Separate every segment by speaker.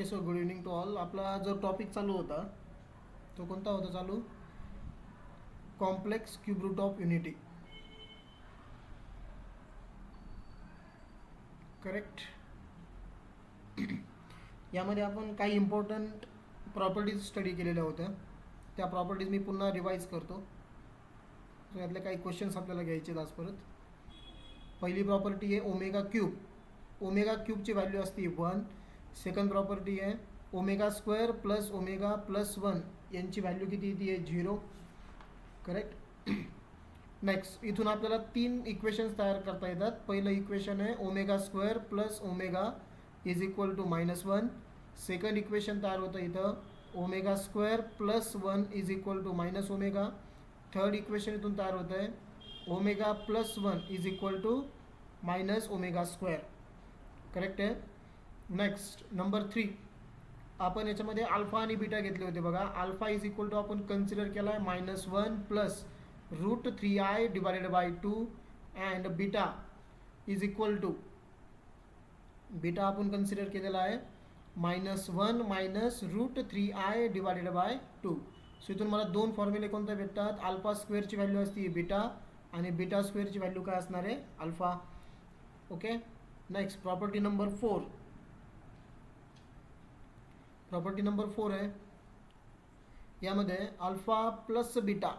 Speaker 1: Okay so good evening to all. आपला जो topic चालू होता तो कोणता होता चालू? Complex cube root of unity. Correct. यामध्ये आपण काही इम्पॉर्टंट प्रॉपर्टीज स्टडी केलेल्या होत्या. त्या प्रॉपर्टीज मी पुन्हा रिवाईज करतो. सो यातले काही क्वेश्चन्स आपल्याला घ्यायचे आहेत आज परत. पहिली प्रॉपर्टी आहे ओमेगा क्यूब. ओमेगा क्यूबची व्हॅल्यू असते 1. सेकंड प्रॉपर्टी आहे omega square plus omega plus 1 यांची व्हॅल्यू किती येते आहे 0. करेक्ट. नेक्स्ट इथून आपल्याला 3 इक्वेशन्स तयार करता येतात. पहिलं इक्वेशन आहे omega square plus omega is equal to -1. Second equation तयार होतं इथं omega square plus 1 is equal to minus omega. Third equation इथून तयार होतं आहे omega plus 1 is equal to minus omega square. Correct आहे. नेक्स्ट नंबर 3 आपण याच्यामध्ये अल्फा आणि बीटा घेतले होते बघा. अल्फा इज इक्वल टू आपण कन्सिडर केला आहे -1 plus √3i divided by 2 and beta is equal to beta आपण कन्सिडर केलेला आहे -1 minus √3i divided by 2. So इथून मला 2 फॉर्म्युले कोणते भेटतात? अल्फा स्क्वेअरची व्हॅल्यू असते बीटा आणि बीटा स्क्वेअरची व्हॅल्यू काय असणार आहे? Alpha. Okay. Next property number 4. Property number 4 आहे यामध्ये अल्फा प्लस बीटा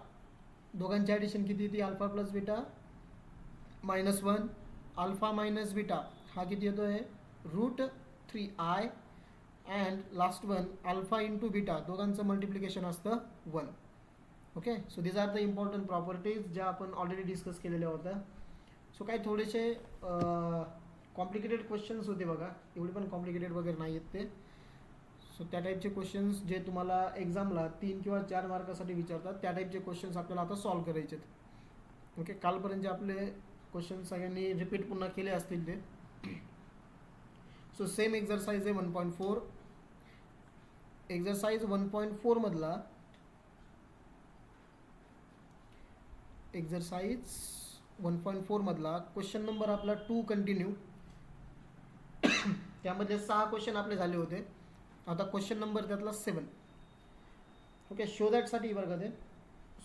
Speaker 1: दोघांची ॲडिशन किती येते? Alpha plus beta -1. Alpha minus beta हा किती येतो आहे? √3i and last one alpha into beta दोघांचं मल्टिप्लिकेशन असतं 1. Okay. So these are the important properties ज्या आपण ऑलरेडी डिस्कस केलेल्या होत्या. सो काही थोडेसे कॉम्प्लिकेटेड क्वेश्चन्स होते बघा. एवढे पण कॉम्प्लिकेटेड वगैरे नाही आहेत ते. सो त्या टाईपचे क्वेश्चन्स जे तुम्हाला एक्झामला 3 किंवा 4 मार्कासाठी विचारतात त्या टाईपचे क्वेश्चन्स आपल्याला आता सॉल्व करायचे आहेत. ओके. कालपर्यंत जे आपले क्वेश्चन सगळ्यांनी रिपीट पुन्हा केले असतील ते. सो सेम एक्झरसाइज आहे 1.4. एक्झरसाइज 1.4 मधला एक्झरसाइज 1.4 मधला क्वेश्चन नंबर आपला 2 कंटिन्यू. त्यामध्ये 6 क्वेश्चन आपले झाले होते. आता क्वेश्चन नंबर त्यातला 7. ओके. शो दॅटसाठी बरं का ते.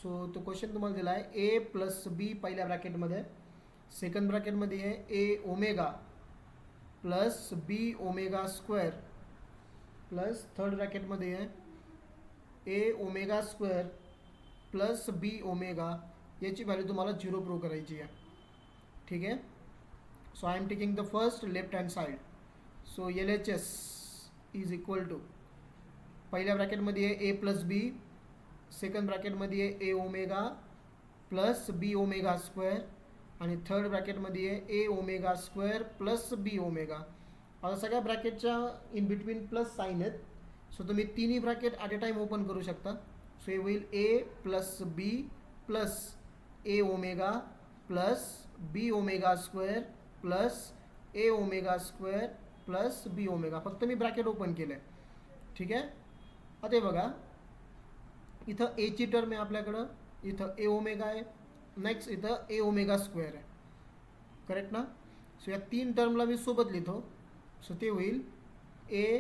Speaker 1: सो तो क्वेश्चन तुम्हाला दिला आहे ए प्लस बी पहिल्या ब्रॅकेटमध्ये. सेकंड ब्रॅकेटमध्ये आहे A omega plus B omega square plus third ब्रॅकेटमध्ये आहे A omega square plus B omega. याची व्हॅल्यू तुम्हाला 0 प्रूव्ह करायची आहे. ठीक आहे. So I am taking the first left hand side. So LHS is equal to पहिल्या ब्रॅकेटमध्ये आहे ए प्लस बी. सेकंड ब्रॅकेटमध्ये आहे A omega plus B omega square आणि थर्ड ब्रॅकेटमध्ये आहे A omega square plus B omega. आता सगळ्या ब्रॅकेटच्या इन बिटवीन प्लस साईन आहेत. सो तुम्ही तिन्ही bracket at a time open करू शकता. सो हे होईल ए plus B plus A omega plus B omega square plus A omega square plus B omega. फक्त मी ब्रॅकेट ओपन केलं आहे. ठीक आहे. आता बघा इथं एची टर्म आहे आपल्याकडं. इथं ए ओमेगा आहे. नेक्स्ट इथं ए ओमेगा स्क्वेअर आहे. करेक्ट ना. सो या 3 टर्मला मी सोबत लिहितो. सो ते होईल ए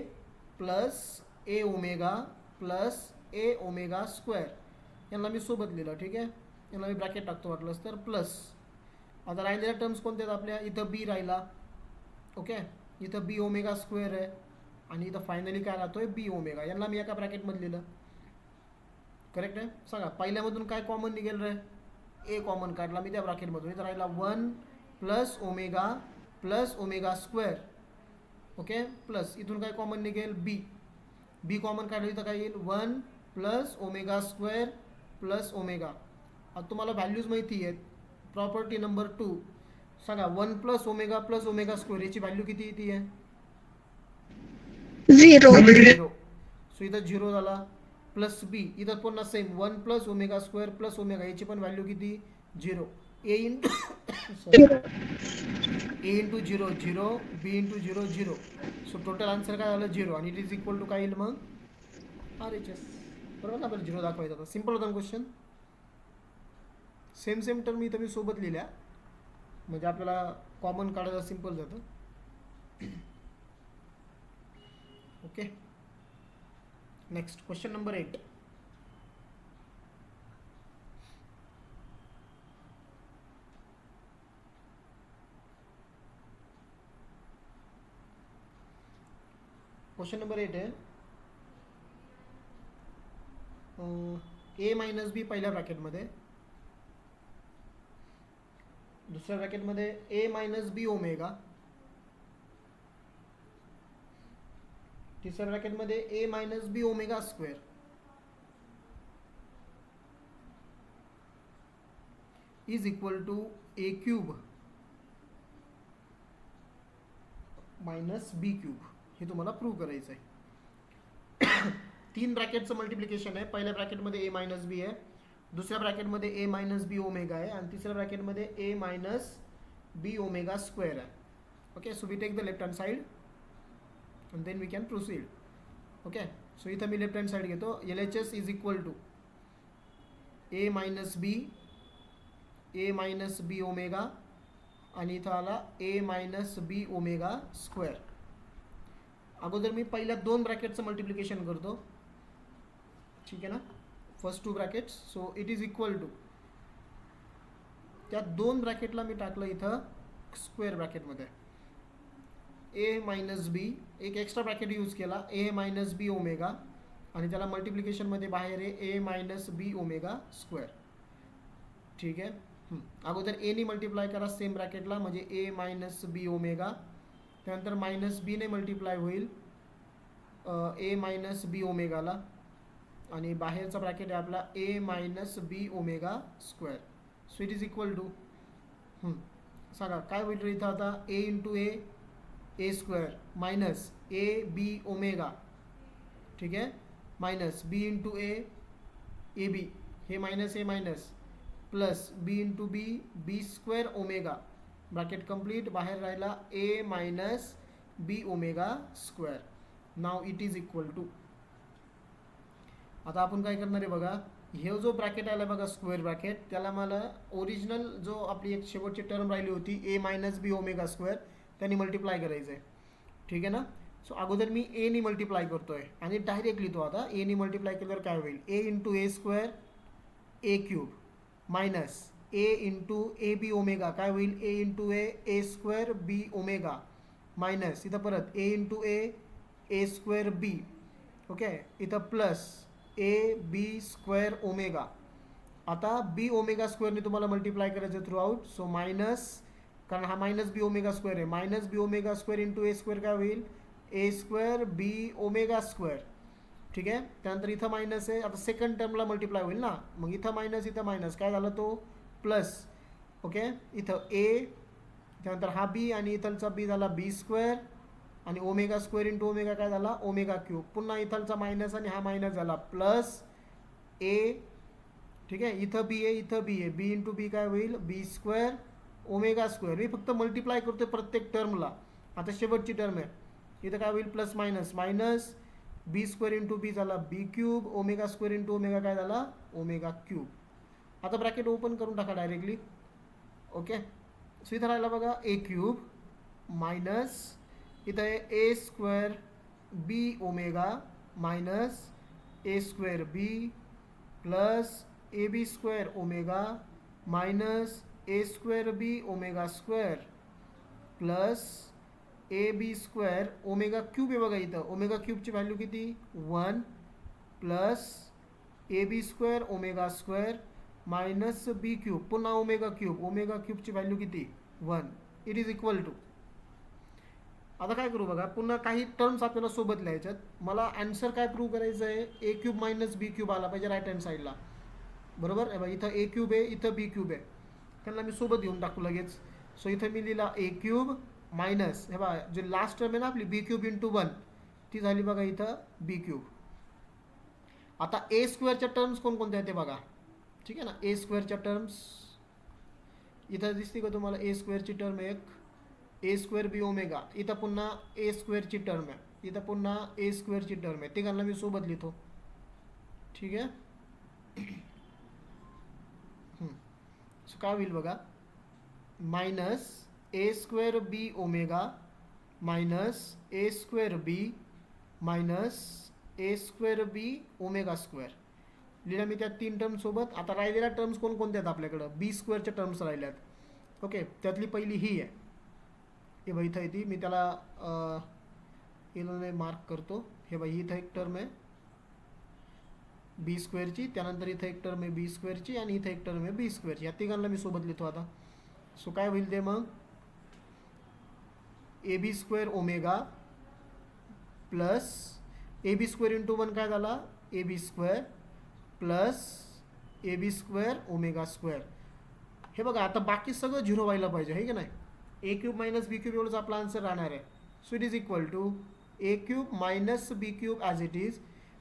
Speaker 1: plus A omega plus A omega square. यांना मी सोबत लिहिलं. ठीक आहे. यांना मी ब्रॅकेट टाकतो वाटलंच तर प्लस. आता राहिलेल्या टर्म्स कोणत्या आहेत आपल्या? इथं बी राहिला. ओके. इथं बी ओमेगा स्क्वेअर आहे आणि इथं फायनली काय राहतोय? बी ओमेगा. यांना मी एका ब्रॅकेटमध्ये लिहिलं. करेक्ट आहे. सांगा पहिल्यामधून काय कॉमन निघेल रे? ए कॉमन काढला मी त्या ब्रॅकेटमधून. इथं राहिला 1 plus omega square. Okay. Plus इथून काय कॉमन निघेल? बी. बी कॉमन काढलं इथं काय येईल? 1 plus omega square plus omega. आता तुम्हाला व्हॅल्यूज माहिती आहेत. प्रॉपर्टी नंबर 2 सांगा 1 प्लस ओमेगा स्क्वेअर याची व्हॅल्यू किती येते आहे? 0. सो इथं 0 झाला. प्लस बी इथं पुन्हा same 1 plus omega square plus omega याची पण व्हॅल्यू किती? 0. ए इंटू 0 0 बी इंटू 0 0. सो टोटल आन्सर काय झालं? 0. आणि इट इज इक्वल टू काय येईल मग? RHS. बरोबर ना. आपल्याला 0 दाखवायचं होता. सिम्पल होता क्वेश्चन. सेम टर्म इथं मी सोबत लिहिल्या म्हणजे आपल्याला कॉमन काढायला सिम्पल जातं. Okay, next question number 8. Question number 8 आहे ए मायनस बी पहिल्या ब्रॅकेटमध्ये, दुसऱ्या ब्रॅकेटमध्ये ए मायनस बी ओमेगा, तिसऱ्या ब्रॅकेटमध्ये A minus B omega square is equal to A cube minus B cube, हे तुम्हाला प्रूव्ह करायचं आहे. 3 ब्रॅकेटचं मल्टिप्लिकेशन आहे. पहिल्या ब्रॅकेटमध्ये ए मायनस बी आहे, दुसऱ्या ब्रॅकेटमध्ये ए मायनस बी ओमेगा आहे, आणि तिसऱ्या ब्रॅकेटमध्ये A minus B omega square आहे. Okay, so we take the left hand side and then we can proceed. Okay, so इथं मी लेफ्ट हँड साईड घेतो. LHS is equal to A minus B omega, आणि इथं आला A minus B omega square. अगोदर मी पहिल्या 2 ब्रॅकेटचं multiplication करतो, ठीक आहे ना, first 2 brackets. So it is equal to, त्या 2 ब्रॅकेटला मी टाकलं इथं स्क्वेअर ब्रॅकेटमध्ये ए मायनस बी, एक एक्स्ट्रा ब्रॅकेट यूज केला ए मायनस बी ओमेगा, आणि त्याला मल्टिप्लिकेशनमध्ये बाहेर आहे ए मायनस बी ओमेगा स्क्वेअर. ठीक आहे, अगोदर एने मल्टिप्लाय करा सेम ब्रॅकेटला, म्हणजे ए मायनस बी ओमेगा, त्यानंतर मायनस बीने मल्टिप्लाय होईल ए मायनस बी ओमेगाला, आणि बाहेरचा ब्रॅकेट आहे आपला A minus B omega square. So it is equal to, सांगा काय होईल इथं आता, A into A square minus A B omega, ठीक आहे, मायनस बी इंटू ए बी, हे मायनस हे minus, plus B into B square omega, bracket complete, बाहेर राहिला A minus B omega square. Now it is equal to, आता आपण काय करणार आहे बघा, हे जो ब्रॅकेट आला बघा स्क्वेअर ब्रॅकेट, त्याला मला ओरिजिनल जो आपली एक शेवटची टर्म राहिली होती ए मायनस बी ओमेगा स्क्वेअर, त्यांनी मल्टिप्लाय करायचं आहे. ठीक आहे ना. सो अगोदर मी एनी मल्टिप्लाय करतो आहे आणि डायरेक्ट लिहितो. आता एनी मल्टिप्लाय केल्यावर काय होईल, A into A square A cube minus A into A B omega, काय होईल A into A square B omega, minus इथं परत A into A square B, okay, इथं plus A B square omega. आता B omega स्क्वेअरने तुम्हाला multiply करायचं through out, so minus, कारण हा मायनस बी ओमेगा स्क्वेअर आहे, minus B omega square into A square काय होईल ए स्क्वेअर बी ओमेगा स्क्वेअर. ठीक आहे, त्यानंतर इथं मायनस आहे, आता सेकंड टर्मला मल्टिप्लाय होईल ना, मग इथं मायनस काय झालं तो प्लस, ओके, इथं ए, त्यानंतर हा बी आणि इथलचा बी झाला बी स्क्वेअर आणि ओमेगा स्क्वेअर इंटू ओमेगा काय झाला ओमेगा क्यूब, पुन्हा इथलचा मायनस आणि हा मायनस झाला प्लस ए. ठीक आहे, इथं बी आहे बी इंटू बी काय होईल बी स्क्वेअर ओमेगा स्क्वेअर. मी फक्त मल्टिप्लाय करतोय प्रत्येक टर्मला. आता शेवटची टर्म आहे, इथं काय होईल plus minus B square into B झाला B cube, omega square into omega काय झाला ओमेगा क्यूब. आता ब्रॅकेट ओपन करून टाका डायरेक्टली. ओके, सो इथं राहिला बघा ए क्यूब मायनस इथं आहे A square B omega minus A square B plus A B square omega minus A square B omega square plus A B square omega cube आहे बघा. इथं omega क्यूबची value किती 1 plus A B square omega square minus B cube, पुन्हा omega क्यूबची value किती 1. It is equal to, आता काय करू बघा, पुन्हा काही टर्म्स आपल्याला सोबत लिहायच्यात. मला आन्सर काय प्रूव्ह करायचं आहे, ए क्यूब मायनस बी क्यूब आला पाहिजे राईट हँड साईडला, बरोबर आहे बघा. इथं ए क्यूब आहे, इथं बी क्यूब आहे, त्यांना मी सोबत घेऊन टाकू लगेच. सो इथं मी लिहिला ए क्यूब मायनस, हे बघा जे लास्ट टर्म आहे ना आपली बी क्यूब इंटू 1 ती झाली बघा इथं बी क्यूब. आता ए स्क्वेअरच्या टर्म्स कोणकोणत्या आहेत ते बघा. ठीक आहे ना, ए स्क्वेअरच्या टर्म्स इथं दिसते का तुम्हाला, ए स्क्वेअरची टर्म एक ए स्क्वेअर बी ओमेगा, इथं पुन्हा ए स्क्वेअरची टर्म आहे, इथं पुन्हा ए स्क्वेअरची टर्म आहे, तिघांना मी सोबत लिहितो. ठीक आहे, सो काय होईल बघा minus A square B omega minus A square B minus A square B omega square लिहिलं मी त्या 3 टर्मसोबत. आता राहिलेल्या टर्म्स कोणकोणत्या आहेत आपल्याकडं? बी स्क्वेअरच्या टर्म्स राहिल्यात. ओके, त्यातली पहिली ही आहे, हे बाई इथं आहे ती, मी त्याला येलोने मार्क करतो. हे बाई इथं एक टर्म आहे बी स्क्वेअरची, त्यानंतर इथं एक टर्म आहे बी स्क्वेअरची आणि इथं एक टर्म आहे बी स्क्वेअरची. या तिघांना मी सोबत लिहितो आता. सो काय होईल ते मग? A B square omega plus A B square into 1 काय झाला? A B square plus A B square omega square. हे बघा आता बाकी सगळं झिरो व्हायला पाहिजे, हे की नाही? A cube minus B cube एवढंच आपला आन्सर राहणार आहे. So it is equal to A cube minus B cube as it is.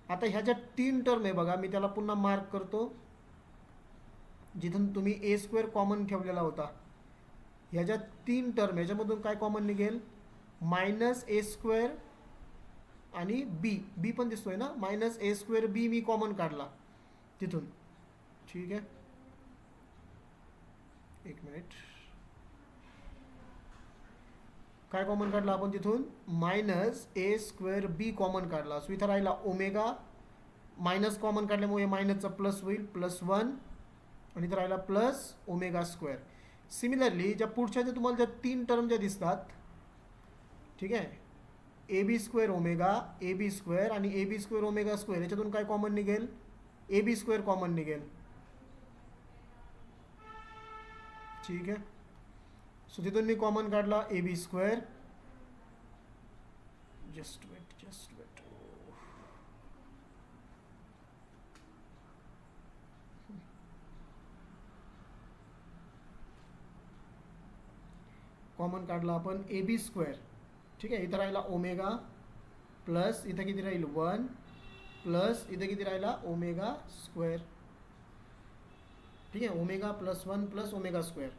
Speaker 1: आता ह्या ज्या 3 टर्म आहे बघा, मी त्याला पुन्हा मार्क करतो. जिथून तुम्ही ए स्क्वेअर कॉमन ठेवलेला होता, ह्या ज्या 3 टर्म ह्याच्यामधून काय कॉमन निघेल? मायनस ए स्क्वेअर आणि बी पण दिसतोय ना, minus A square B me common काढला तिथून. ठीक आहे, एक मिनिट. काय कॉमन काढला आपण तिथून? Minus A square B common काढला. सो इथं राहिला ओमेगा, मायनस कॉमन काढल्यामुळे मायनसचा प्लस होईल, +1 आणि इथं राहिला प्लस ओमेगा स्क्वेअर. सिमिलरली ज्या पुढच्या ज्या तुम्हाला ज्या 3 टर्म ज्या दिसतात, ठीक आहे, A B square omega, A B square आणि A B square omega square, याच्यातून काय कॉमन निघेल? ए बी स्क्वेअर कॉमन निघेल. ठीक आहे, सो तिथून मी कॉमन काढला A B square. Just wait common काढला आपण ए बी स्क्वेअर. ठीक आहे, इथं राहिला ओमेगा प्लस इथं किती राहील? 1 प्लस इथं किती राहिला? Omega square. ठीक आहे, ओमेगा +1 प्लस ओमेगा स्क्वेअर.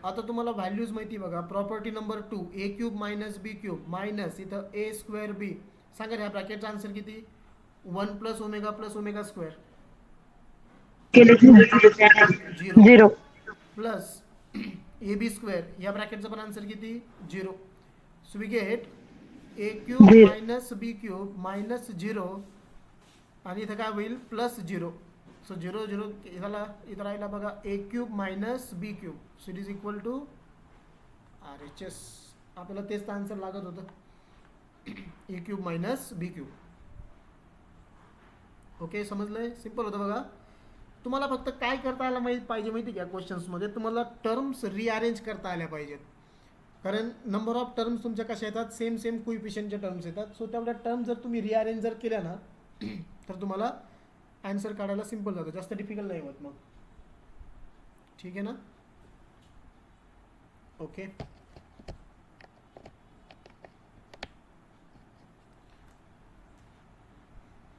Speaker 1: आता तुम्हाला व्हॅल्यूज माहिती बघा. प्रॉपर्टी नंबर 2, ए cube minus B cube minus इथं ए स्क्वेअर बी. सांगा ह्या ब्रॅकेटचा आन्सर किती? 1 plus omega square 0 plus A B square, या ब्रॅकेटचा पण आन्सर किती? 0. So we get A cube minus B cube minus 0 आणि इथं काय होईल? +0. सो 0 0 ह्याला इथं राहिला बघा A cube minus B cube. So it is equal to RHS. आपल्याला तेच तर आन्सर लागत होतं, A cube minus B cube. Okay, समजलंय? सिम्पल होतं बघा. तुम्हाला फक्त काय करता आलं पाहिजे माहिती का? क्वेश्चन्समध्ये तुम्हाला टर्म्स रिअरेंज करता आल्या पाहिजेत. कारण नंबर ऑफ टर्म्स तुमच्या कशा येतात? सेम कोइफिशियंटच्या टर्म्स येतात. सो तेवढ्या टर्म्स जर तुम्ही रिअरेंज जर केल्या ना तर तुम्हाला आन्सर काढायला सिम्पल जातं, जास्त डिफिकल्ट नाही होत मग. ठीक आहे ना? ओके,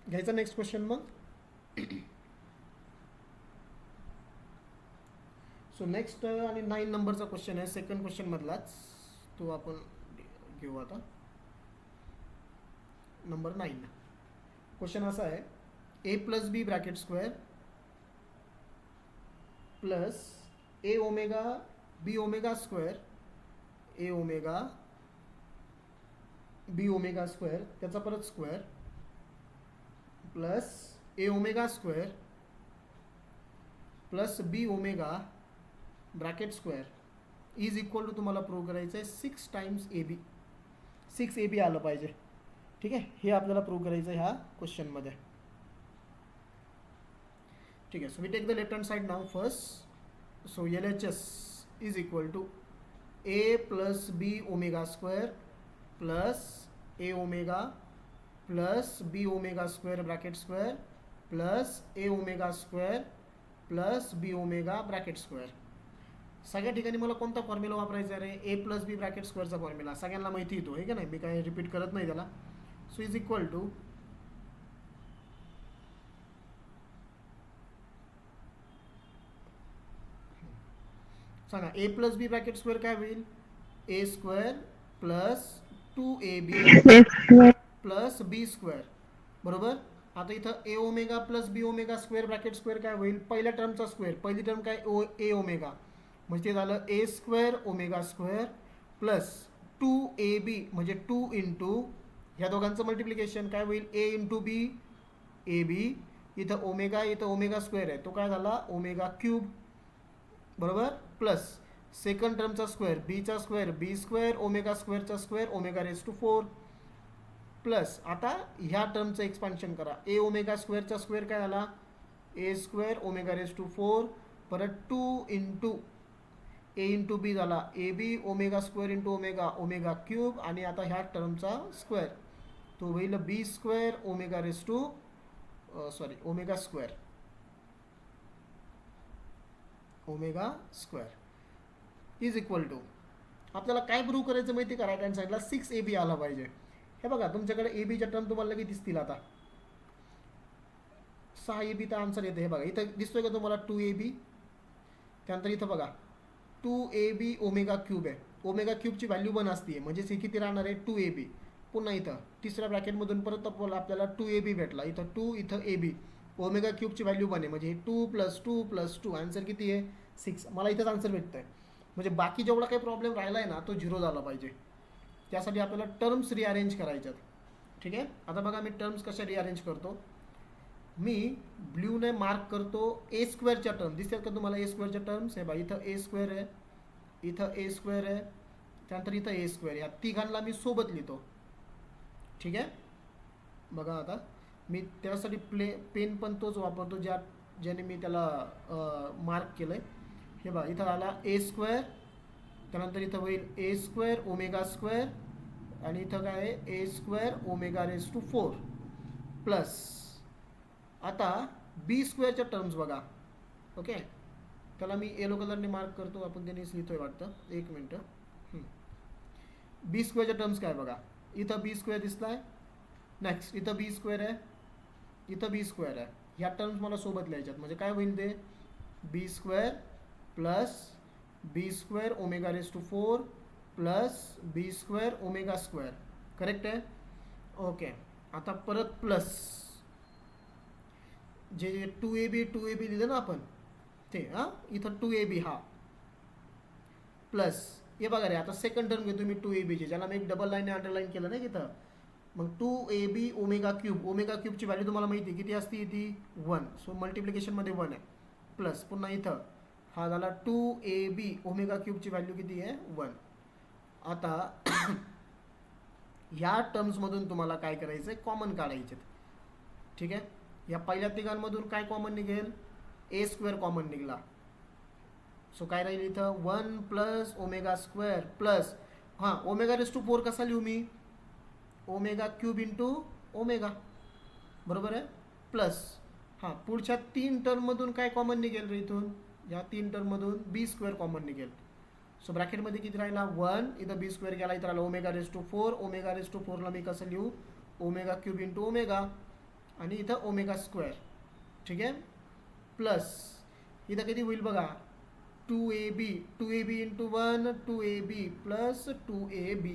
Speaker 1: घ्यायचा नेक्स्ट क्वेश्चन मग. सो नेक्स्ट आणि 9 नंबरचा क्वेश्चन आहे, सेकंड क्वेश्चन मधलाच तो आपण घेऊ आता. नंबर 9 क्वेश्चन असा आहे, A plus B bracket square plus A omega B omega square, A omega B omega square त्याचा परत square plus A omega square plus B omega bracket square is equal to तुम्हाला prove करायचं आहे 6 times A B. 6 AB आलं पाहिजे. ठीक आहे, हे आपल्याला प्रूव्ह करायचं आहे ह्या क्वेश्चनमध्ये. ठीक आहे, so we take the left hand side now first. So LHS is equal to A plus B omega square plus A omega plus B omega square bracket square plus A omega square plus B omega bracket square. सगळ्या ठिकाणी मला कोणता formula वापरायचा आहे रे? A plus B bracket स्क्वेअरचा formula सगळ्यांना माहिती येतो, हे का नाही? मी काय रिपीट करत नाही त्याला. सो इज इक्वल टू सांगा ए प्लस बी ब्रॅकेट स्क्वेअर काय होईल? ए square plus 2AB plus B square, बरोबर. आता इथं ए omega plus B omega square bracket square काय होईल? पहिल्या टर्मचा स्क्वेअर, पहिली टर्म काय? ए ओमेगा, म्हणजे ते झालं A square omega square plus 2AB म्हणजे 2 इंटू ह्या दोघांचं मल्टिप्लिकेशन काय होईल, A into B A B, इथं ओमेगा स्क्वेअर आहे तो काय झाला ओमेगा क्यूब, बरोबर, प्लस सेकंड टर्मचा स्क्वेअर बीचा स्क्वेअर बी स्क्वेअर ओमेगा स्क्वेअरचा square omega raise to 4 plus आता ह्या टर्मचं एक्सपान्शन करा, ए ओमेगा स्क्वेअरचा स्क्वेअर काय झाला A square omega raise to 4 परत 2 इंटू ए इंटू बी झाला A B omega square into omega omega cube आणि आता ह्या टर्मचा स्क्वेअर तो होईल B square omega raise to omega square is equal to आपल्याला काय प्रूव्ह करायचं माहिती का, राईट हँड साईडला 6ab आला पाहिजे. हे बघा तुमच्याकडे ए बीच्या टर्म तुम्हाला लगेच दिसतील, आता 6ab तर आन्सर येते. हे बघा इथं दिसतोय का तुम्हाला 2ab, त्यानंतर इथं बघा 2ab ओमेगा क्यूब आहे, ओमेगा क्यूबची व्हॅल्यू 1 असते म्हणजे हे किती राहणार आहे 2ab. पुन्हा इथं तिसऱ्या ब्रॅकेटमधून परत आपल्याला 2ab भेटला, इथं 2 इथं ab, ओमेगा क्यूबची व्हॅल्यू 1 आहे म्हणजे 2 + 2 + 2 आन्सर किती आहे 6. मला इथंच आन्सर भेटतं आहे म्हणजे बाकी जेवढा काही प्रॉब्लेम राहिला आहे ना तो 0 झाला पाहिजे. त्यासाठी आपल्याला टर्म्स रिअरेंज करायच्यात. ठीक आहे, आता बघा मी टर्म्स कशा रिअरेंज करतो, मी ब्ल्यूने मार्क करतो ए स्क्वेअरच्या टर्म दिसतात का तुम्हाला ए स्क्वेअरच्या टर्म्स. हे बघा इथं ए स्क्वेअर आहे, इथं ए स्क्वेअर आहे, त्यानंतर इथं ए स्क्वेअर, या तिघांना मी सोबत लिहितो. ठीक आहे, बघा आता मी त्यासाठी पेन पण तोच वापरतो ज्याने मी त्याला मार्क केलं आहे. हे बघा इथं आला ए स्क्वेअर, त्यानंतर इथं होईल ए स्क्वेअर ओमेगा स्क्वेअर आणि इथं काय आहे A square omega raise to 4 plus आता बी स्क्वेअरच्या टर्म्स बघा. ओके, त्याला मी येलो कलरने मार्क करतो, आपण त्यानेच लिहितोय वाटतं, एक मिनटं. बी स्क्वेअरच्या टर्म्स काय बघा, इथं बी स्क्वेअर दिसलाय, नेक्स्ट इथं बी स्क्वेअर आहे, इथं बी स्क्वेअर आहे, ह्या टर्म्स मला सोबत लिहायच्यात म्हणजे काय होईल ते B square plus B square omega raise to 4 plus B square omega square, correct आहे. ओके, आता परत प्लस जे 2ab लिहिलं ना आपण ते, इथं 2ab हा प्लस हे बघा रे आता सेकंड टर्म घेतो मी 2ab ची, ज्याला मी एक डबल लाईन अंडरलाईन केलं नाही इथं, मग 2ab ओमेगा क्यूबची व्हॅल्यू तुम्हाला माहिती आहे किती असते ती 1, सो मल्टिप्लिकेशनमध्ये 1 आहे प्लस पुन्हा इथं हा झाला 2ab ओमेगा क्यूबची व्हॅल्यू किती आहे 1. आता ह्या टर्म्समधून तुम्हाला काय करायचं आहे कॉमन काढायचे. ठीक आहे, या पहिल्या तिघांमधून काय कॉमन निघेल ए स्क्वेअर कॉमन निघाला, सो काय राहील इथं 1 plus omega square plus omega raise to 4 कसा लिहू मी ओमेगा क्यूब इंटू ओमेगा, बरोबर आहे, प्लस पुढच्या 3 टर्ममधून काय कॉमन निघेल रे इथून, या 3 टर्ममधून बी स्क्वेअर कॉमन निघेल. सो ब्रॅकेटमध्ये किती राहिला 1, इथं बी स्क्वेअर गेला, इथं राहिला omega raise to 4, omega raise to 4ला मी कसं लिहू ओमेगा क्यूब इंटू ओमेगा आणि इथं ओमेगा स्क्वेअर. ठीक आहे, प्लस इथं किती होईल बघा 2ab into 1 2ab plus 2ab.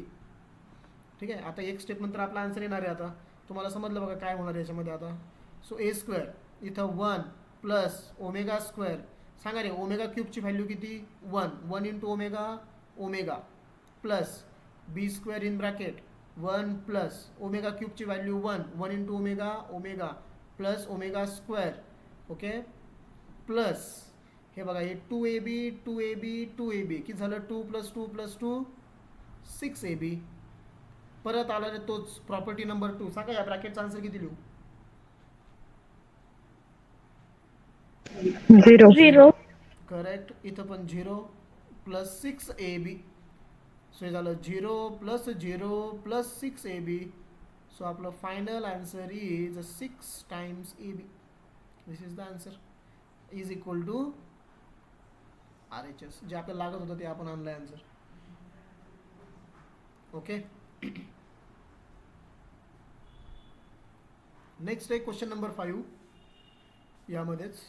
Speaker 1: ठीक आहे, आता एक स्टेप नंतर आपला आन्सर येणार आहे. आता तुम्हाला समजलं बघा काय होणार याच्यामध्ये आता. सो ए स्क्वेअर इथं 1 प्लस ओमेगा स्क्वेअर, सांगा रे ओमेगा क्यूबची व्हॅल्यू किती 1 into omega plus B square in bracket 1 plus omega क्यूबची value 1 into omega plus omega square. Okay, plus हे बघा हे 2ab किती झालं 2 + 2 + 2 6ab. परत आला रे तोच प्रॉपर्टी नंबर 2, सांगा या ब्रॅकेटचा आन्सर किती लिहू
Speaker 2: 0.
Speaker 1: करेक्ट, इथं पण 0 प्लस 6ab, सो हे झालं 0 + 0 + 6ab. सो आपलं final answer is 6 times ab. This is the answer is equal to RHS, जे आपल्याला लागत होतं ते आपण आणलं आन्सर. ओके, नेक्स्ट आहे क्वेश्चन नंबर 5. यामध्येच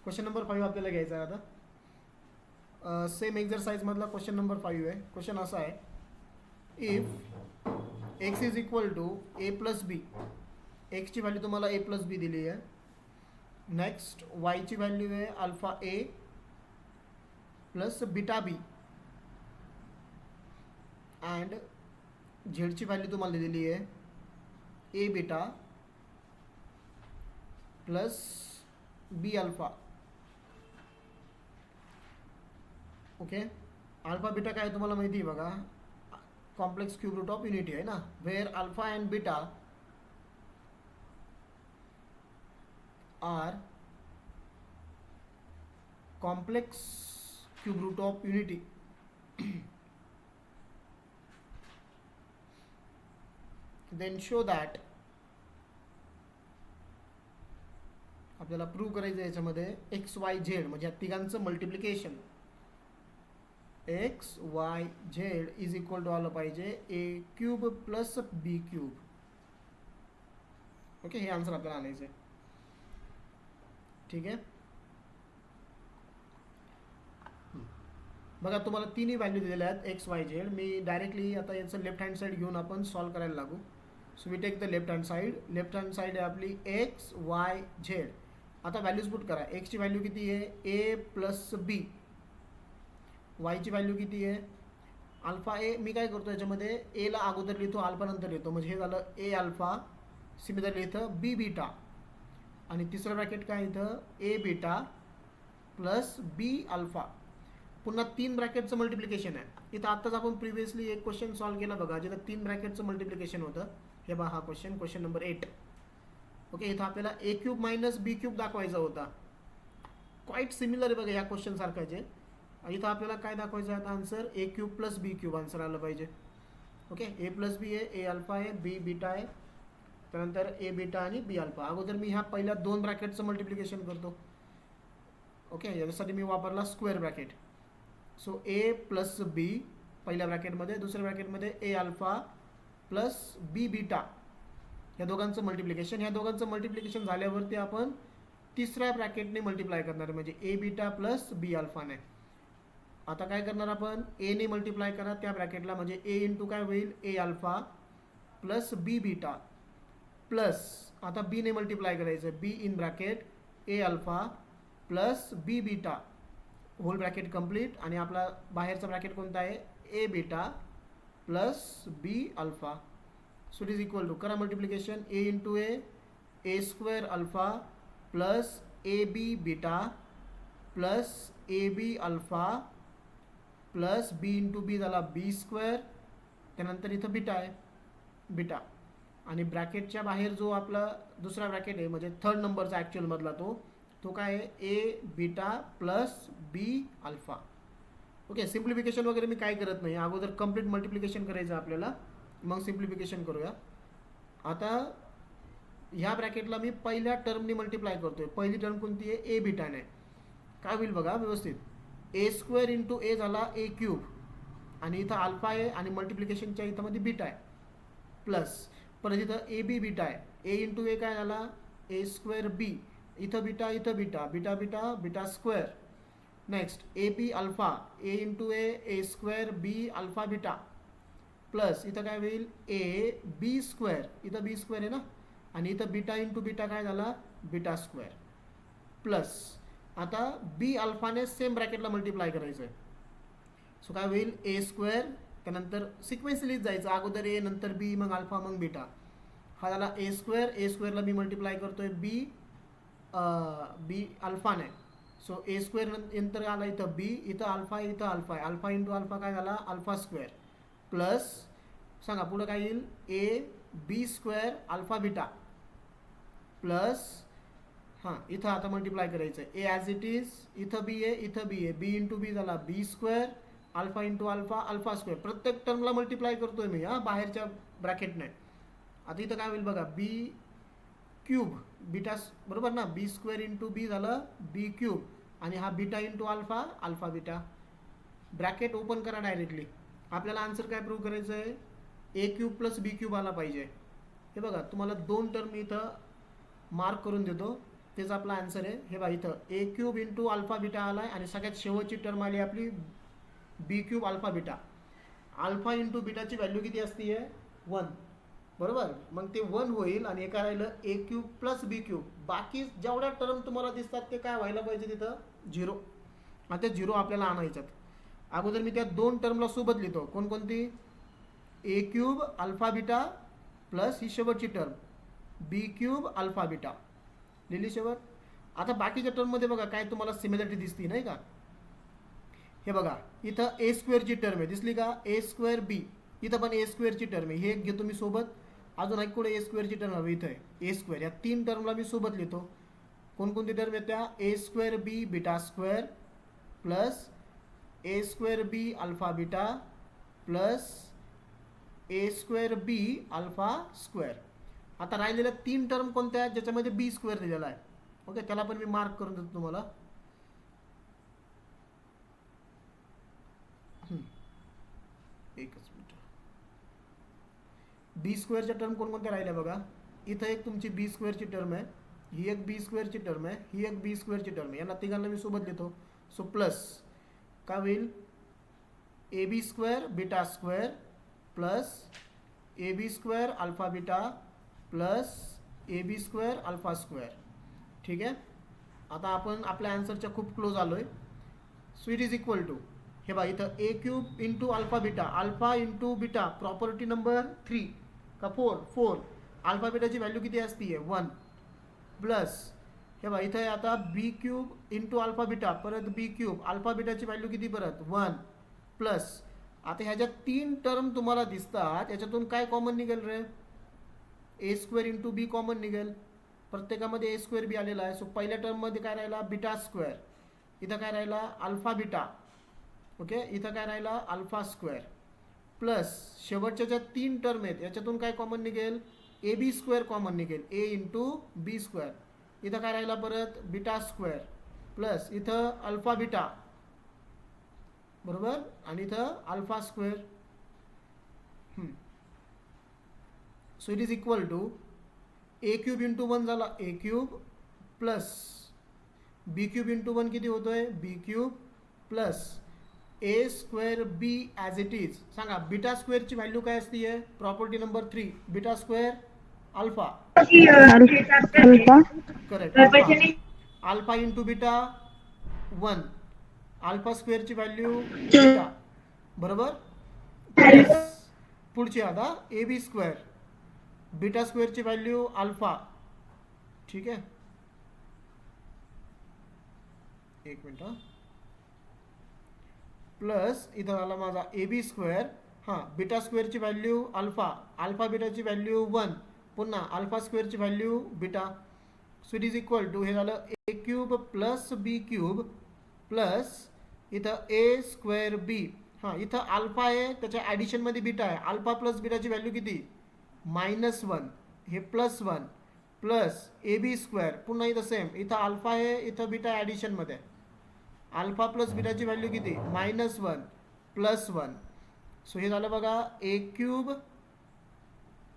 Speaker 1: क्वेश्चन नंबर 5 आपल्याला घ्यायचा आहे आता. सेम एक्झरसाइज मधला क्वेश्चन नंबर 5 आहे. क्वेश्चन असा आहे if x is equal to a plus B, एक्सची व्हॅल्यू तुम्हाला a प्लस बी दिली आहे, नेक्स्ट वायची व्हॅल्यू आहे alpha A plus beta B and झेडची व्हॅल्यू तुम्हाला दिलेली आहे A beta plus B alpha. Okay, alpha beta काय तुम्हाला माहिती आहे बघा, complex cube root of unity आहे ना, where alpha and beta are complex cube root of unity. Then show that आपल्याला प्रूव्ह करायचं याच्यामध्ये एक्स वाय झेड म्हणजे या तिघांचं multiplication X Y Z is equal to आलं पाहिजे A cube plus B cube. Okay, हे आन्सर आपल्याला आणायचं आहे. ठीक आहे, बघा तुम्हाला तिन्ही व्हॅल्यू दिलेल्या आहेत एक्स वाय झेड. मी डायरेक्टली आता याचं लेफ्ट हँड साईड घेऊन आपण सॉल्व करायला लागू. So we take the left hand side. Left hand side आहे आपली एक्स वाय झेड. आता व्हॅल्यूज पुट करा. एक्सची व्हॅल्यू किती आहे ए प्लस बी, वायची व्हॅल्यू किती आहे अल्फा ए. मी काय करतो याच्यामध्ये एला अगोदर लिहितो अल्फा नंतर लिहितो, म्हणजे हे झालं ए अल्फा. सिमिलरली इथं बी बीटा आणि तिसरं ब्रॅकेट काय इथं ए बीटा प्लस बी अल्फा. पुन्हा 3 ब्रॅकेटचं मल्टिप्लिकेशन आहे इथं. आत्ताच आपण प्रिव्हियसली एक क्वेश्चन सॉल्व केला बघा जिथं 3 ब्रॅकेटचं मल्टिप्लिकेशन होतं. हे बघा हा क्वेश्चन नंबर 8. ओके, इथं आपल्याला ए क्यूब मायनस बी क्यूब दाखवायचा होता. क्वाईट सिमिलर आहे बघा या क्वेश्चन सारखाच आहे. इथं आपल्याला काय दाखवायचं आहे आता आन्सर ए cube plus B cube answer आलं पाहिजे. ओके, ए प्लस बी आहे, ए अल्फा आहे, बी बीटा आहे, त्यानंतर ए बीटा आणि बी अल्फा. अगोदर मी ह्या पहिल्या 2 ब्रॅकेटचं मल्टिप्लिकेशन करतो. ओके, याच्यासाठी मी वापरला स्क्वेअर ब्रॅकेट. सो ए प्लस बी पहिल्या ब्रॅकेटमध्ये, दुसऱ्या ब्रॅकेटमध्ये ए अल्फा प्लस बी बीटा, या दोघांचं मल्टिप्लिकेशन. ह्या दोघांचं मल्टिप्लिकेशन झाल्यावरती आपण तिसऱ्या ब्रॅकेटने मल्टिप्लाय करणार म्हणजे ए बीटा प्लस बी अल्फाने. आता काय करणार आपण एने मल्टिप्लाय करा त्या ब्रॅकेटला, म्हणजे ए इंटू काय होईल A alpha plus B beta plus आता बीने मल्टिप्लाय करायचं B in bracket A alpha plus B beta whole bracket complete. आणि आपला बाहेरचा ब्रॅकेट कोणता आहे A beta plus B alpha. So it is equal to करा multiplication A into A square alpha plus A B beta plus A B alpha plus B into B झाला B square, त्यानंतर इथं beta आहे beta. आणि ब्रॅकेटच्या बाहेर जो आपला दुसरा ब्रॅकेट आहे म्हणजे 3rd नंबरचा ॲक्च्युअलमधला तो काय आहे A beta plus B alpha. Okay, simplification वगैरे मी काय करत नाही, अगोदर कंप्लीट मल्टिप्लिकेशन करायचं आपल्याला, मग सिम्प्लिफिकेशन करूया. आता ह्या ब्रॅकेटला मी पहिल्या टर्मनी मल्टिप्लाय करतोय. पहिली टर्म कोणती आहे ए बीटाने. काय होईल बघा व्यवस्थित, ए स्क्वेअर इंटू ए झाला ए क्यूब आणि इथं अल्फा आहे आणि मल्टिप्लिकेशनच्या इथं मध्ये बीटा आहे प्लस परत इथं ए बी बीटा आहे. ए इंटू ए काय झाला ए स्क्वेअर बी, इथं beta beta beta beta square. Next A B alpha A into A square B alpha beta plus इथं काय होईल ए बी स्क्वेअर, इथं बी स्क्वेअर आहे ना, आणि इथं बीटा इंटू बीटा काय झाला बीटा स्क्वेअर प्लस आता बी अल्फाने सेम ब्रॅकेटला मल्टिप्लाय करायचं आहे. सो काय होईल ए स्क्वेअर, त्यानंतर सिक्वेन्सलीच जायचं, अगोदर ए नंतर बी मग अल्फा मग बीटा. हा झाला ए स्क्वेअरला मी मल्टिप्लाय करतोय बी अल्फाने. सो ए स्क्वेअर नंतर आला इथं बी, इथं अल्फा आहे, अल्फा इंटू अल्फा काय झाला अल्फा स्क्वेअर प्लस सांगा पुढं काय येईल A B square alpha beta plus हां इथं आता मल्टिप्लाय करायचं आहे ए ॲज इट इज, इथं बी आहे बी इंटू बी झाला B square alpha into alpha alpha square. प्रत्येक टर्मला मल्टिप्लाय करतोय मी बाहेरच्या ब्रॅकेटने. आता इथं काय होईल बघा बी क्यूब बीटा बरोबर ना, बी स्क्वेअर इंटू बी झालं बी क्यूब आणि हा beta into alpha alpha beta. Bracket open करा डायरेक्टली. आपल्याला आन्सर काय प्रूव्ह करायचं आहे ए क्यूब प्लस बी क्यूब आला पाहिजे. हे बघा तुम्हाला 2 टर्म इथं मार्क करून देतो, तेच आपला आन्सर आहे. हे बघा इथं A cube into alpha beta आला आहे आणि सगळ्यात शेवटची टर्म आली आपली B cube alpha beta. Alpha into बीटाची व्हॅल्यू किती असते 1 बरोबर, मग ते 1 होईल आणि एका राहिलं ए क्यूब प्लस बी क्यूब. बाकी जेवढ्या टर्म तुम्हाला दिसतात ते काय व्हायला पाहिजे तिथं 0. आता 0 आपल्याला आणायच्यात. अगोदर मी त्या 2 टर्मला सोबत लिहितो, कोणकोणती ए क्यूब अल्फा बीटा प्लस ही शेवटची टर्म बी क्यूब अल्फा बीटा लिहिली शेवट. आता बाकीच्या टर्ममध्ये बघा काय तुम्हाला सिमिलरिटी दिसती नाही का. हे बघा इथं ए स्क्वेअरची टर्म आहे दिसली का, ए स्क्वेअर बी, इथं पण ए स्क्वेअरची टर्म आहे, हे एक घेतो मी सोबत. अजून एक कुठे ए स्क्वेअरची टर्म हवी इथं आहे ए स्क्वेअर, या 3 टर्मला मी सोबत लिहितो. कोणकोणती टर्म आहेत त्या, ए square B beta square plus A square B alpha beta plus A square B alpha square. आता राहिलेल्या 3 टर्म कोणत्या आहेत ज्याच्यामध्ये बी स्क्वेअर दिलेला आहे. ओके, त्याला पण मी मार्क करून देतो तुम्हाला. एकच मिनिट. बी स्क्वेअरच्या टर्म कोणकोणत्या राहिल्या बघा. इथं एक तुमची बी स्क्वेअरची टर्म आहे, ही एक बी स्क्वेअरची टर्म आहे, ही एक बी स्क्वेअरची टर्म आहे. यांना तिघांना मी सोबत लिहितो. सो प्लस काय होईल, A B square beta square plus A B square alpha beta plus A B square alpha square. ठीक आहे, आता आपण आपल्या आन्सरच्या खूप क्लोज आलो आहे. So it is equal to, हे बघा इथं A cube into alpha beta, alpha into beta property number 3 का 4, अल्फा बीटाची व्हॅल्यू किती असती आहे 1 प्लस हे बघा इथं आता बी क्यूब इंटू अल्फा बीटा परत बी क्यूब, अल्फा बीटाची व्हॅल्यू किती परत 1 प्लस. आता ह्याच्यात 3 टर्म तुम्हाला दिसतात, याच्यातून काय कॉमन निघेल रे, ए स्क्वेअर इंटू बी कॉमन निघेल. प्रत्येकामध्ये ए स्क्वेअर बी आलेला आहे. सो पहिल्या टर्ममध्ये काय राहिला बीटा स्क्वेअर, इथं काय राहिला अल्फा बीटा. ओके, इथं काय राहिला अल्फा स्क्वेअर प्लस शेवटच्या ज्या 3 टर्म आहेत याच्यातून काय कॉमन निघेल, ए बी स्क्वेअर कॉमन निघेल, ए इंटू बी स्क्वेअर. इथं काय राहिला परत बीटा स्क्वेअर प्लस इथं अल्फा बीटा बरोबर आणि इथं alpha square. So it is equal to A cube into 1 झाला A cube plus B cube into 1 किती होतोय B cube plus A square B as it is. सांगा बीटा स्क्वेअरची value काय असती आहे, property number 3 beta square alpha correct, alpha into beta 1, alpha स्क्वेअरची value beta बरोबर. पुढची आता ए बी स्क्वेअर, बीटा स्क्वेअरची व्हॅल्यू अल्फा. ठीक आहे, एक मिनिट प्लस इथं आला माझा ए बी स्क्वेअर, हां बीटा स्क्वेअरची व्हॅल्यू अल्फा, अल्फा बीटाची व्हॅल्यू 1, पुन्हा अल्फा स्क्वेअरची value beta. So it is equal to हे झालं A cube plus B cube plus इथं ए स्क्वेअर बी. हां इथं अल्फा आहे त्याच्या ॲडिशनमध्ये बीटा आहे, अल्फा प्लस बीटाची व्हॅल्यू किती -1, हे +1 प्लस ए बी स्क्वेअर, पुन्हा इथं सेम, इथं अल्फा आहे इथं बीटा ॲडिशनमध्ये, अल्फा प्लस बीटाची व्हॅल्यू किती -1 +1. सो हे झालं बघा A cube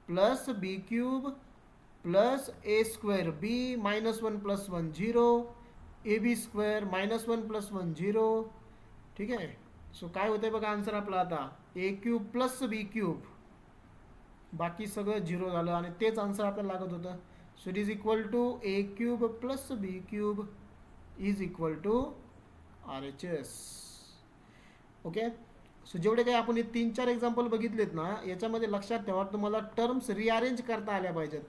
Speaker 1: plus B cube plus A square B -1 + 1 0, A B square -1 + 1 0. ठीक आहे, सो काय होतंय बघा आन्सर आपला आता ए क्यूब प्लस बी क्यूब, बाकी सगळं 0 झालं आणि तेच आन्सर आपल्याला लागत होतं. So it is equal to A cube plus B cube is equal to RHS. Okay, so जेवढे काही आपण हे 3-4 एक्झाम्पल बघितलेत ना, याच्यामध्ये लक्षात ठेवा तुम्हाला टर्म्स रिअरेंज करता आल्या पाहिजेत.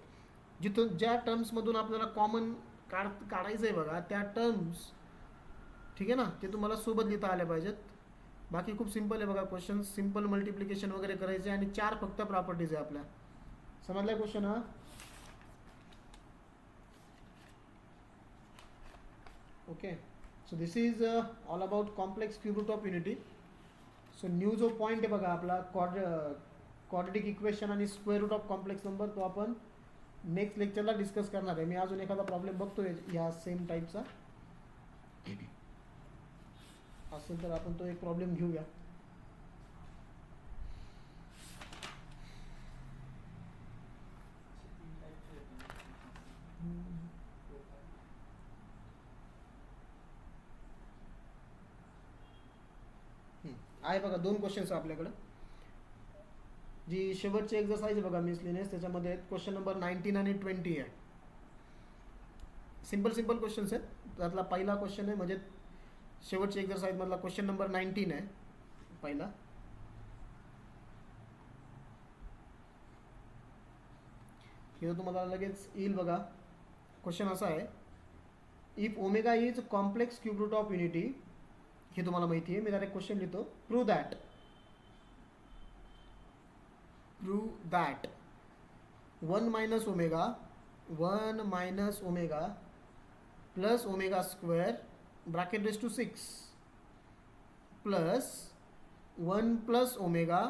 Speaker 1: जिथून ज्या टर्म्समधून आपल्याला कॉमन काढायचं आहे बघा त्या टर्म्स, ठीक आहे ना, ते तुम्हाला सोबत लिहिता आल्या पाहिजेत. बाकी खूप सिंपल आहे बघा क्वेश्चन, सिंपल मल्टिप्लिकेशन वगैरे करायचे आणि 4 फक्त प्रॉपर्टीज आहे आपल्या. समजला क्वेश्चन हा. Okay, so this is all about complex cube root of unity. So new जो पॉईंट आहे बघा आपला क्वाड्रेटिक इक्वेशन आणि square root of complex number, तो आपण नेक्स्ट लेक्चरला डिस्कस करणार आहे. मी अजून एखादा प्रॉब्लेम बघतोय या सेम टाईपचा, असेल तर आपण तो एक प्रॉब्लेम घेऊया. आहे बघा 2 क्वेश्चन्स आपल्याकडे. जी शेवटची एक्सरसाइज आहे बघा मिसलिनियस, त्याच्यामध्ये क्वेश्चन नंबर 19 आणि 20 आहे. सिंपल क्वेश्चन्स आहेत. त्यातला पहिला क्वेश्चन आहे म्हणजे शेवटची एक्सरसाइज मधला क्वेश्चन नंबर 19 आहे पहिला. हे तुम्हाला लगेच येईल बघा. क्वेश्चन असा आहे, if omega is complex cube root of unity, हे तुम्हाला माहिती आहे. मी डायरेक्ट क्वेश्चन लिहितो. Prove that 1 minus omega plus omega square bracket raise to 6 plus 1 plus omega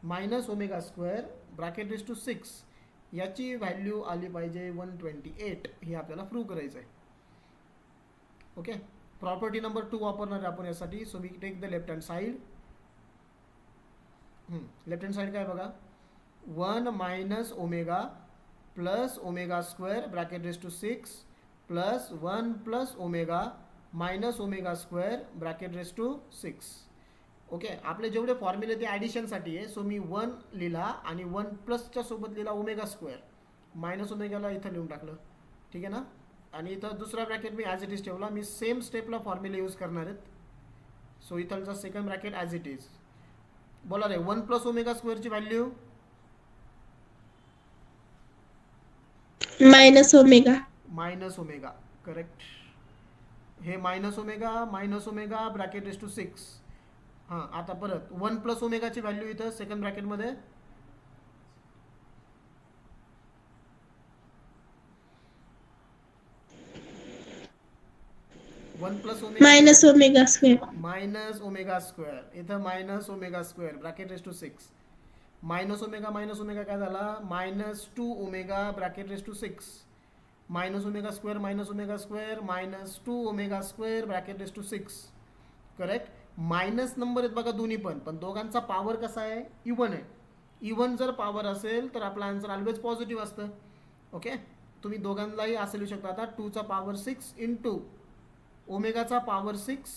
Speaker 1: minus omega square bracket raise to 6 याची व्हॅल्यू आली पाहिजे 128. हे आपल्याला प्रूव्ह करायचं आहे. ओके, प्रॉपर्टी नंबर 2 वापरणार आहे आपण यासाठी. So we take the left hand side. Left hand side काय बघा, 1 minus omega plus omega square bracket raise to 6 plus 1 plus omega minus omega square bracket raise to 6. Okay, आपले जेवढे फॉर्म्युले ते ॲडिशनसाठी आहे. सो मी 1 लिहिला आणि 1 प्लसच्या सोबत लिहिला ओमेगा स्क्वेअर, मायनस ओमेगाला इथं लिहून टाकलं. ठीक आहे ना. आणि इथं दुसरा ब्रॅकेट मी ॲज इट इज ठेवला. मी सेम स्टेपला फॉर्म्युले यूज करणार आहेत. सो इथलचा second bracket as it is. बोला रे, 1 प्लस ओमेगा स्क्वेअरची व्हॅल्यू
Speaker 2: मायनस ओमेगा.
Speaker 1: करेक्ट. हे minus omega bracket raise to 6. हां, आता परत 1 प्लस ओमेगाची व्हॅल्यू इथं सेकंड ब्रॅकेटमध्ये
Speaker 2: मायनस ओमेगा
Speaker 1: स्क्वेअर इथं minus omega square bracket raise to 6. Minus omega काय झाला, -2 omega bracket raise to 6. Minus omega square -2 omega square bracket raise to 6. Correct. Minus number आहेत बघा दोन्ही पण दोघांचा पॉवर कसा आहे, इवन आहे. इवन जर पॉवर असेल तर आपला आन्सर ऑलवेज पॉझिटिव्ह असतं. ओके, तुम्ही दोघांनाही असं लिहू शकता. आता 2चा पॉवर 6 इंटू ओमेगाचा पॉवर 6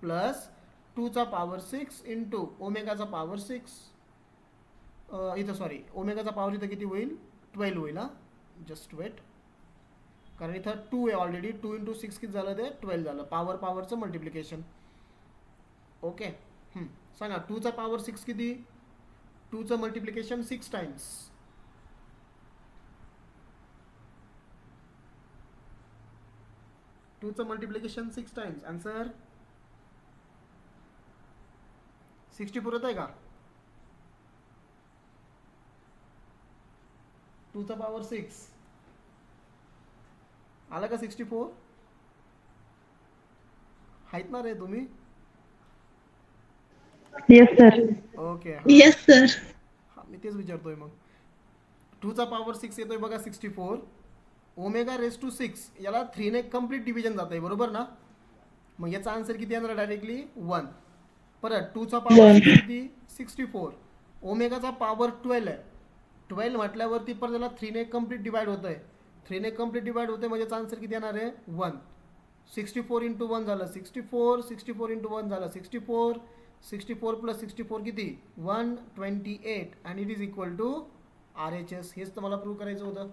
Speaker 1: प्लस 2चा पॉवर 6 इंटू ओमेगाचा पॉवर 6. इथं सॉरी, ओमेगाचा पॉवर इथं किती होईल, 12 होईल. हां, जस्ट वेट, कारण इथं 2 आहे ऑलरेडी. 2 इंटू 6 किती झालं, ते 12 झालं. पॉवरचं मल्टिप्लिकेशन. ओके, सांगा 2चा पॉवर 6 किती, 2चं मल्टिप्लिकेशन 6 टाइम्स. आन्सर 64 होत आहे का. 2चा पॉवर 6 आला का 64. आहेत ना रे तुम्ही.
Speaker 2: Yes sir.
Speaker 1: Okay,
Speaker 2: yes sir.
Speaker 1: मी तेच विचारतोय. मग 2चा पॉवर 6 येतोय बघा 64. ओमेगा रेस टू 6 याला 3ने कम्प्लीट डिव्हिजन जात आहे, बरोबर ना. मग याचा आन्सर किती येणार डायरेक्टली 1. परत 2चा पॉवर किती 64. ओमेगाचा पॉवर 12 आहे. 12 म्हटल्यावरती परत त्याला 3ने कम्प्लीट डिवाइड होत आहे. 3ने कम्प्लीट डिवाइड होते म्हणजे याचा आन्सर किती येणार आहे 1. 64 इंटू 1 झालं 64 इंटू 1 झालं 64 प्लस 64 किती 128. आणि it is equal to RHS. हेच तुम्हाला प्रूव्ह करायचं होतं.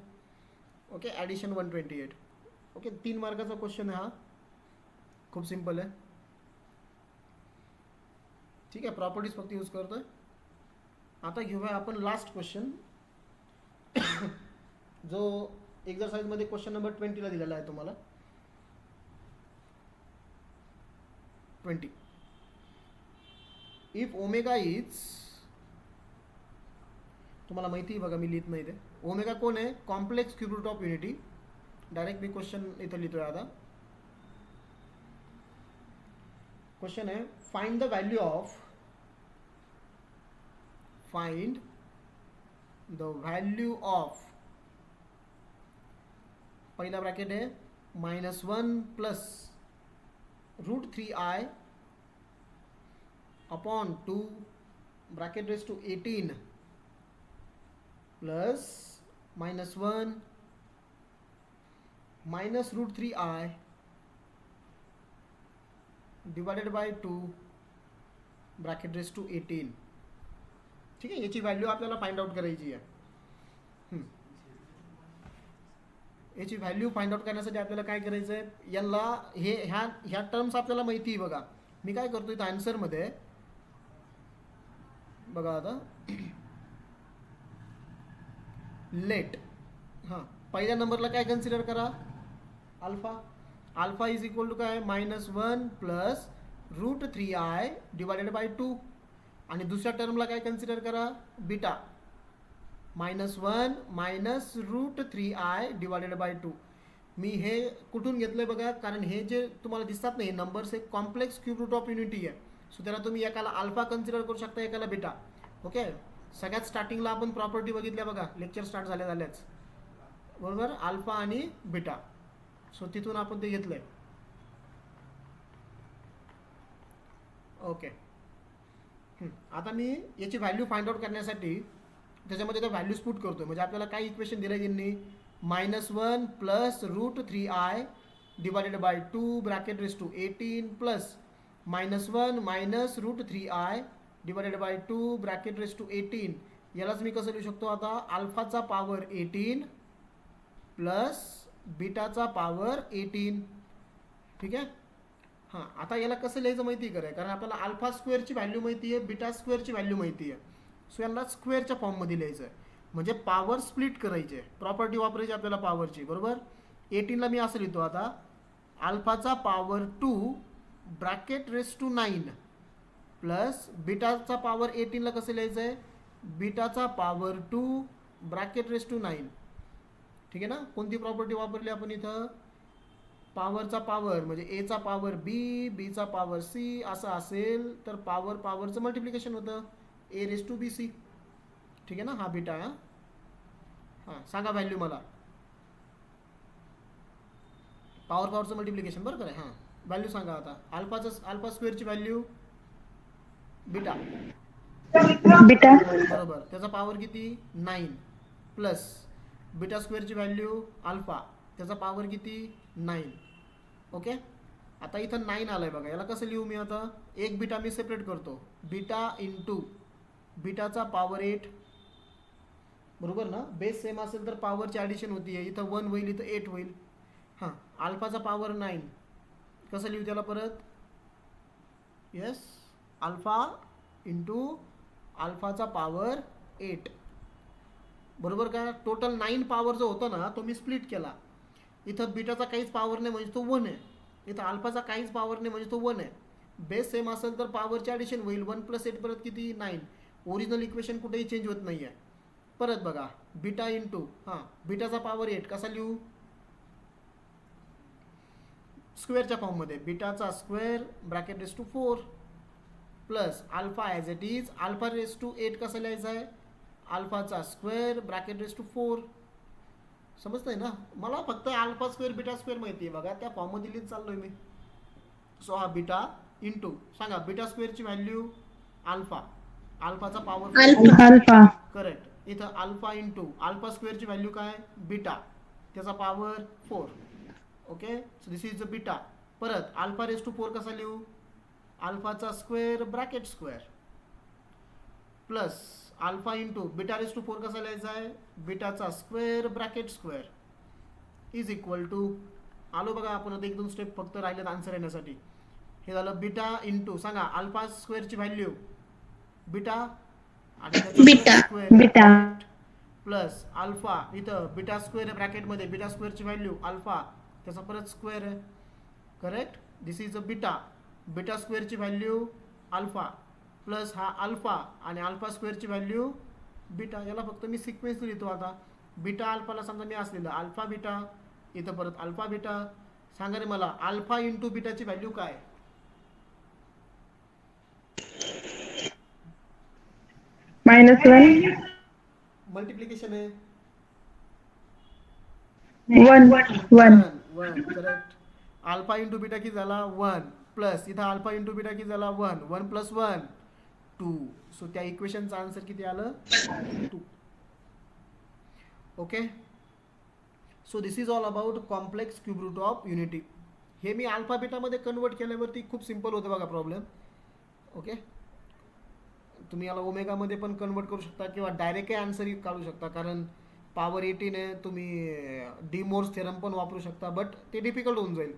Speaker 1: Okay, addition 128. ओके, 3 मार्काचा क्वेश्चन आहे हा. खूप सिम्पल आहे. ठीक आहे, प्रॉपर्टीज फक्त यूज करतोय. आता घेऊया आपण लास्ट क्वेश्चन, जो एक्झरसाइजमध्ये क्वेश्चन नंबर 20ला दिलेला आहे तुम्हाला. 20. इफ ओमेगा इज, तुम्हाला माहिती आहे बघा, मी लिहित नाही ते. ओमेगा कोण आहे, complex cube root of unity. Direct मी क्वेश्चन इथं लिहितोय. आता क्वेश्चन आहे, फाइंड द व्हॅल्यू ऑफ पहिला ब्रॅकेट आहे -1 plus √3i upon 2 bracket raise to 18 plus -1 minus √3i divided by 2 bracket raise to 18. ठीक आहे, याची व्हॅल्यू आपल्याला फाइंड आउट करायची आहे. याची व्हॅल्यू फाइंड आउट करण्यासाठी आपल्याला काय करायचं आहे, याला ह्या टर्म्स आपल्याला माहिती आहे बघा. मी काय करतो इथं आन्सरमध्ये बघा. आता लेट. हां, पहिल्या नंबरला काय कन्सिडर करा, alpha. Alpha is equal to काय, -1 प्लस √3i डिवायडेड बाय 2. आणि दुसऱ्या टर्मला काय कन्सिडर करा, beta. -1 minus √3i divided by 2. मी हे कुठून घेतलंय बघा, कारण हे जे तुम्हाला दिसतात ना हे नंबर्स, एक complex cube root of unity आहे. सो त्याला तुम्ही एकाला अल्फा कन्सिडर करू शकता, एकाला बीटा. ओके. सगळ्यात स्टार्टिंगला आपण प्रॉपर्टी बघितल्या बघा, लेक्चर स्टार्ट झाल्याच बरोबर, अल्फा आणि बीटा. सो तिथून आपण ते घेतलंय. ओके. आता मी याची व्हॅल्यू फाइंड आउट करण्यासाठी त्याच्यामध्ये त्या व्हॅल्यूज पुट करतोय. म्हणजे आपल्याला काय इक्वेशन दिलं त्यांनी, -1 plus √3i divided by 2 bracket raise to 18 plus -1 minus √3i divided by 2 bracket raise to 18. यालाच मी कसं लिहू शकतो आता, अल्फाचा पॉवर 18 प्लस बीटाचा पॉवर 18. ठीक आहे. हां, आता याला कसं लिहायचं माहिती आहे का, कारण आपल्याला अल्फा स्क्वेअरची व्हॅल्यू माहिती आहे, बीटा स्क्वेअरची व्हॅल्यू माहिती आहे. सो यांना स्क्वेअरच्या फॉर्ममध्ये लिहायचं आहे. म्हणजे पॉवर स्प्लिट करायची आहे, प्रॉपर्टी वापरायची आपल्याला पॉवरची. बरोबर. 18ला मी असं लिहितो आता, अल्फाचा power 2 bracket raise to 9 plus बीटाचा पॉवर 18ला कसं लिहायचं आहे, बीटाचा पॉवर 2 ब्रॅकेट रेस टू 9. ठीक आहे ना. कोणती प्रॉपर्टी वापरली आपण इथं, पॉवरचा पॉवर म्हणजे एचा पॉवर बी, बीचा पॉवर सी असं असेल तर पॉवरचं मल्टिप्लिकेशन होतं, ए रेस टू बी सी. ठीक आहे ना. हा बीटा. हां, सांगा व्हॅल्यू मला, पॉवरचं मल्टिप्लिकेशन बरोबर आहे. हां, व्हॅल्यू सांगा आता. अल्फा स्क्वेअरची व्हॅल्यू बीटा बरोबर, त्याचा पॉवर किती 9 प्लस बीटा स्क्वेअरची व्हॅल्यू अल्फा, त्याचा पॉवर किती 9. ओके. आता इथं 9 आलाय बघा, याला कसं लिहू मी आता, एक बीटा मी सेपरेट करतो, बीटा इंटू बीटाचा पॉवर 8 बरोबर ना. बेस सेम असेल तर पॉवरची ॲडिशन होती आहे, इथं 1 होईल, इथं 8 होईल. हां, अल्फाचा पॉवर 9 कसं लिहू त्याला परत, येस, अल्फा इंटू अल्फाचा पॉवर 8 बरोबर का. टोटल 9 पॉवर जो होता ना तो मी स्प्लिट केला. इथं बीटाचा काहीच पॉवर नाही म्हणजे तो 1 आहे, इथं अल्फाचा काहीच पॉवर नाही म्हणजे तो 1 आहे. बेस सेम असेल तर पॉवरची ॲडिशन होईल, 1 + 8 परत किती 9. ओरिजिनल इक्वेशन कुठेही चेंज होत नाही आहे. परत बघा, बीटा इंटू बीटाचा पॉवर 8 कसा लिहू, स्क्वेअरच्या फॉर्ममध्ये, बीटाचा square bracket raise to 4 plus alpha as it is, alpha raise to 8 कसा लिहायचा आहे, अल्फाचा स्क्वेअर ब्रॅकेट रेस टू 4. समजतंय ना. मला फक्त अल्फा स्क्वेअर बीटा स्क्वेअर माहिती आहे बघा, त्या फॉर्ममध्ये लिहित चाललोय मी. सो हा बीटा इंटू, सांगा बीटा स्क्वेअरची व्हॅल्यू अल्फा, अल्फाचा पॉवर
Speaker 2: अल्फा
Speaker 1: करेक्ट. इथं अल्फा इंटू अल्फा स्क्वेअरची व्हॅल्यू काय, बीटा, त्याचा power 4. Okay. So this is the beta. परत अल्फा रेस टू 4 कसा लिहू, अल्फाचा square bracket square plus alpha into beta raise to 4 कसा लिहायचा आहे, बीटाचा square bracket square is equal to, आलो बघा आपण आता 1-2 स्टेप फक्त राहिलेत आन्सर येण्यासाठी. हे झालं बीटा इंटू, सांगा अल्फा स्क्वेअरची व्हॅल्यू बीटा आणि
Speaker 2: बीटा
Speaker 1: स्क्वेअर प्लस अल्फा, इथं बीटा स्क्वेअर ब्रॅकेटमध्ये, बीटा स्क्वेअरची व्हॅल्यू अल्फा, त्याचा परत स्क्वेअर आहे. Correct. This is a beta, beta स्क्वेअरची व्हॅल्यू अल्फा प्लस हा अल्फा आणि अल्फा स्क्वेअरची व्हॅल्यू बीटा. याला फक्त मी सिक्वेन्स लिहितो आता. बीटा अल्फाला समजा मी असलेलं अल्फा बीटा, इथं परत अल्फा बीटा. सांगा रे मला, अल्फा इंटू बीटाची व्हॅल्यू काय,
Speaker 2: -1
Speaker 1: मल्टिप्लिकेशन आहे
Speaker 2: 1
Speaker 1: करेक्ट. अल्फा इंटू बीटा किती झाला 1 प्लस इथं अल्फा इंटू बीटा किती झाला 1, 1 + 1 2. सो त्या इक्वेशनचं आन्सर किती आलं 2. Okay. So this is all about complex cube root of unity. हे मी अल्फा बीटामध्ये कन्वर्ट केल्यावरती खूप सिम्पल होतं बघा प्रॉब्लेम. ओके. तुम्ही याला ओमेगामध्ये पण कन्वर्ट करू शकता किंवा डायरेक्टही आन्सर काढू शकता, कारण पॉवर 18 आहे. तुम्ही डी मोर्स थेरम पण वापरू शकता, बट ते डिफिकल्ट होऊन जाईल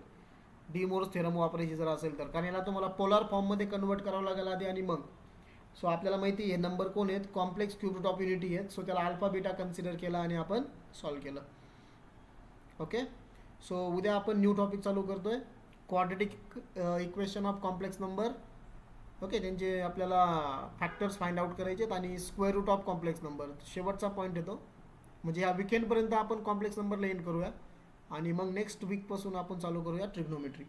Speaker 1: डी मोर्स थेरम वापरायची जर असेल तर, कारण याला तुम्हाला पोलार फॉर्ममध्ये कन्वर्ट करावं लागेल आधी आणि मग सो आपल्याला माहिती आहे नंबर कोण आहेत, complex cube root of unity आहेत. सो त्याला अल्फा बीटा कन्सिडर केला आणि आपण सॉल्व्ह केलं. ओके. सो उद्या आपण न्यू टॉपिक चालू करतोय, quadratic equation of complex number. Okay, त्यांचे आपल्याला फॅक्टर्स फाइंड आउट करायचे आहेत आणि square root of complex number शेवटचा पॉईंट येतो. म्हणजे ह्या विकेंडपर्यंत आपण कॉम्प्लेक्स नंबरला एंड करूया आणि मग नेक्स्ट वीकपासून आपण चालू करूया ट्रिग्नोमेट्री.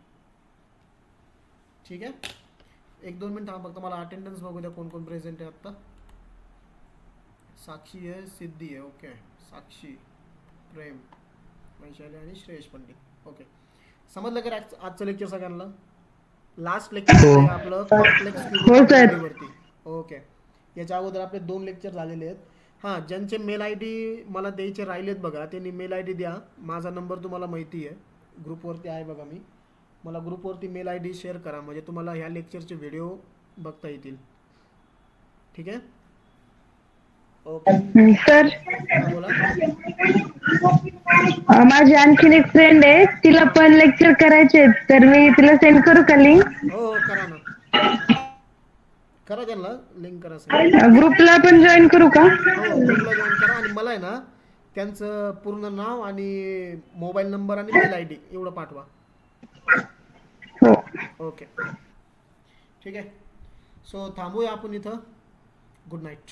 Speaker 1: ठीक आहे. 1-2 मिनिट थांबा, फक्त मला अटेंडन्स बघू द्या कोण कोण प्रेझेंट आहे आत्ता. साक्षी आहे, सिद्धी आहे. ओके, साक्षी, प्रेम, वैशाली आणि श्रेयश पंडित. ओके, समजलं का आजचं लेक्चर सगळ्यांना? लास्ट लेक्चर आहे आपलं कॉम्प्लेक्स वरती. ओके, याच्या अगोदर आपले 2 लेक्चर झालेले आहेत. हां, ज्यांचे मेल आय डी मला द्यायचे राहिलेत बघा, त्यांनी मेल आय डी द्या. माझा नंबर तुम्हाला माहिती आहे, ग्रुपवरती आहे बघा. मला ग्रुपवरती मेल आय डी शेअर करा, म्हणजे तुम्हाला ह्या लेक्चरचे व्हिडिओ बघता येतील. ठीक आहे. ओके
Speaker 2: सर,
Speaker 1: बोला.
Speaker 2: माझी आणखीन एक फ्रेंड आहे, तिला पण लेक्चर करायचे, तर मी तिला सेंड करू का लिंक?
Speaker 1: हो हो, करा ना, करा, त्यांना लिंक करा.
Speaker 2: ग्रुपला पण जॉईन करू का?
Speaker 1: हो, ग्रुपला जॉईन करा आणि मला आहे ना त्यांचं पूर्ण नाव आणि मोबाईल नंबर आणि मेल आय डी एवढं पाठवा.
Speaker 2: हो.
Speaker 1: ओके, ठीक आहे. सो थांबूया आपण इथं. Good night.